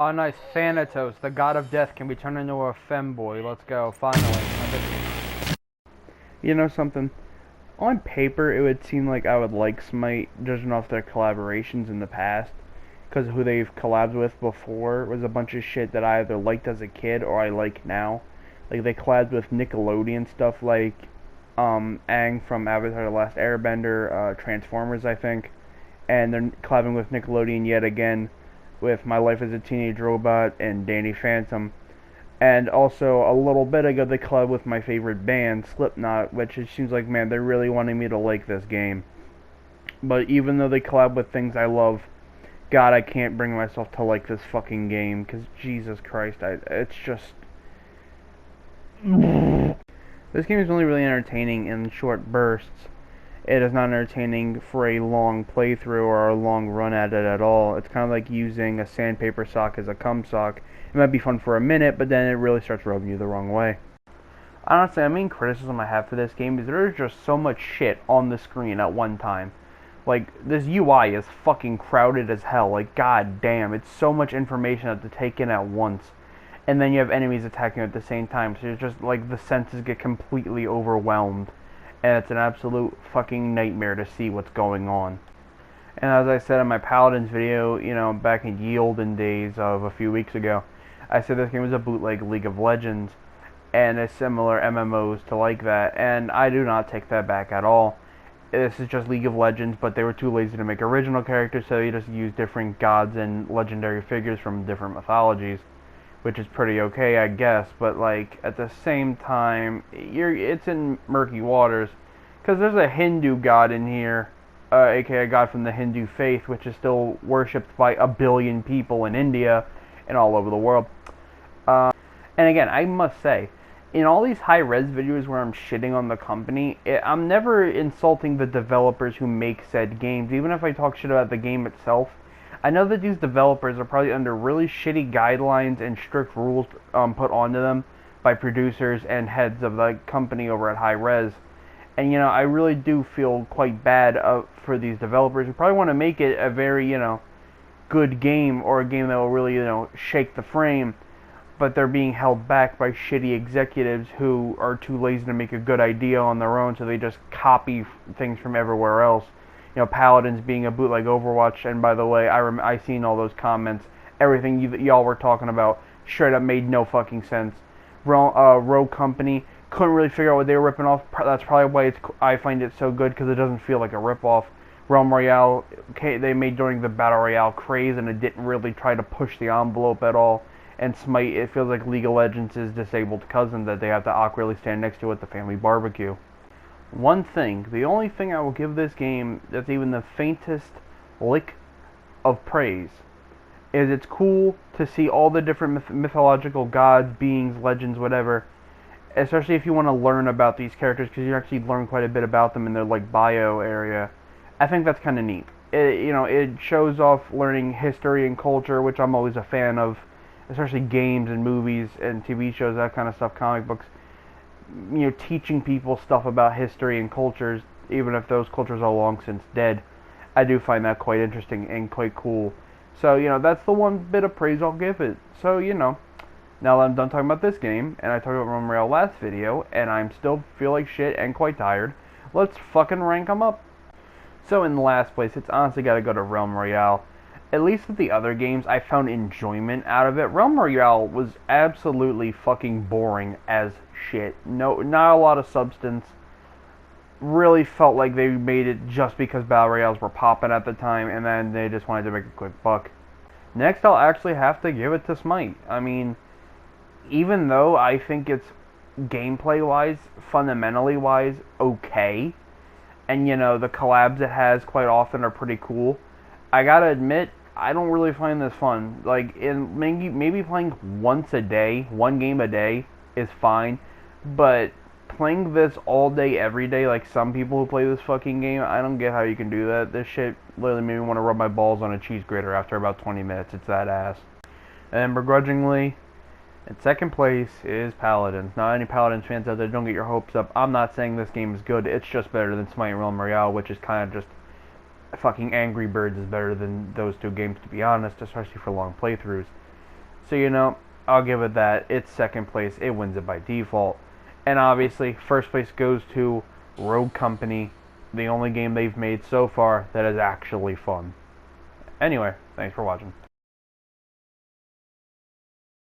Oh, nice. Thanatos, the god of death, can be turned into a femboy. Let's go. Finally. You know something? On paper, it would seem like I would like Smite, judging off their collaborations in the past. Because who they've collabed with before was a bunch of shit that I either liked as a kid or I like now. Like, they collabed with Nickelodeon stuff like Aang from Avatar The Last Airbender, Transformers, I think. And they're collabing with Nickelodeon yet again with My Life as a Teenage Robot and Danny Phantom. And also, a little bit ago, they collabed with my favorite band, Slipknot, which it seems like, man, they're really wanting me to like this game. But even though they collab with things I love, God, I can't bring myself to like this fucking game, because Jesus Christ, it's just... This game is only really entertaining in short bursts. It is not entertaining for a long playthrough or a long run at it at all. It's kind of like using a sandpaper sock as a cum sock. It might be fun for a minute, but then it really starts rubbing you the wrong way. Honestly, the main criticism I have for this game is there's just so much shit on the screen at one time. Like, this UI is fucking crowded as hell. Like, god damn, it's so much information to take in at once. And then you have enemies attacking at the same time, so it's just like the senses get completely overwhelmed. And it's an absolute fucking nightmare to see what's going on. And as I said in my Paladins video, you know, back in ye olden days of a few weeks ago, I said this game was a bootleg League of Legends and a similar MMOs to like that, and I do not take that back at all. This is just League of Legends, but they were too lazy to make original characters, so they just used different gods and legendary figures from different mythologies, which is pretty okay, I guess, but like at the same time, it's in murky waters, because there's a Hindu god in here, aka a god from the Hindu faith, which is still worshipped by a billion people in India and all over the world. And again, I must say, in all these high-res videos where I'm shitting on the company, I'm never insulting the developers who make said games, even if I talk shit about the game itself. I know that these developers are probably under really shitty guidelines and strict rules put onto them by producers and heads of the company over at High Res. And, you know, I really do feel quite bad for these developers who probably want to make it a very, you know, good game or a game that will really, you know, shake the frame, but they're being held back by shitty executives who are too lazy to make a good idea on their own, so they just copy things from everywhere else. You know, Paladins being a bootleg Overwatch, and by the way, I seen all those comments. Everything y'all were talking about straight up made no fucking sense. Rogue Company couldn't really figure out what they were ripping off. That's probably why I find it so good, because it doesn't feel like a ripoff. Realm Royale, okay, they made during the Battle Royale craze, and it didn't really try to push the envelope at all. And Smite, it feels like League of Legends' disabled cousin that they have to awkwardly stand next to at the family barbecue. One thing, the only thing I will give this game that's even the faintest lick of praise is it's cool to see all the different mythological gods, beings, legends, whatever, especially if you want to learn about these characters, because you actually learn quite a bit about them in their like bio area. I think that's kind of neat. You know, it shows off learning history and culture, which I'm always a fan of, especially games and movies and TV shows, that kind of stuff, comic books. You know, teaching people stuff about history and cultures, even if those cultures are long since dead. I do find that quite interesting and quite cool. So, you know, that's the one bit of praise I'll give it. So, you know, now that I'm done talking about this game, and I talked about Realm Royale last video, and I'm still feel like shit and quite tired, let's fucking rank them up. So in the last place, it's honestly got to go to Realm Royale. At least with the other games, I found enjoyment out of it. Realm Royale was absolutely fucking boring as shit. No, not a lot of substance. Really felt like they made it just because Battle Royales were popping at the time, and then they just wanted to make a quick buck. Next, I'll actually have to give it to Smite. I mean, even though I think it's gameplay-wise, fundamentally-wise, okay, and, you know, the collabs it has quite often are pretty cool, I gotta admit, I don't really find this fun. Like, maybe playing once a day, one game a day, is fine, but playing this all day, every day, like some people who play this fucking game, I don't get how you can do that. This shit literally made me want to rub my balls on a cheese grater after about 20 minutes. It's that ass. And begrudgingly, in second place is Paladins. Not any Paladins fans out there, don't get your hopes up. I'm not saying this game is good. It's just better than Smite and Realm Royale, which is kind of just fucking Angry Birds is better than those two games, to be honest, especially for long playthroughs. So, I'll give it that. It's second place. It wins it by default. And obviously, first place goes to Rogue Company, the only game they've made so far that is actually fun. Anyway, thanks for watching.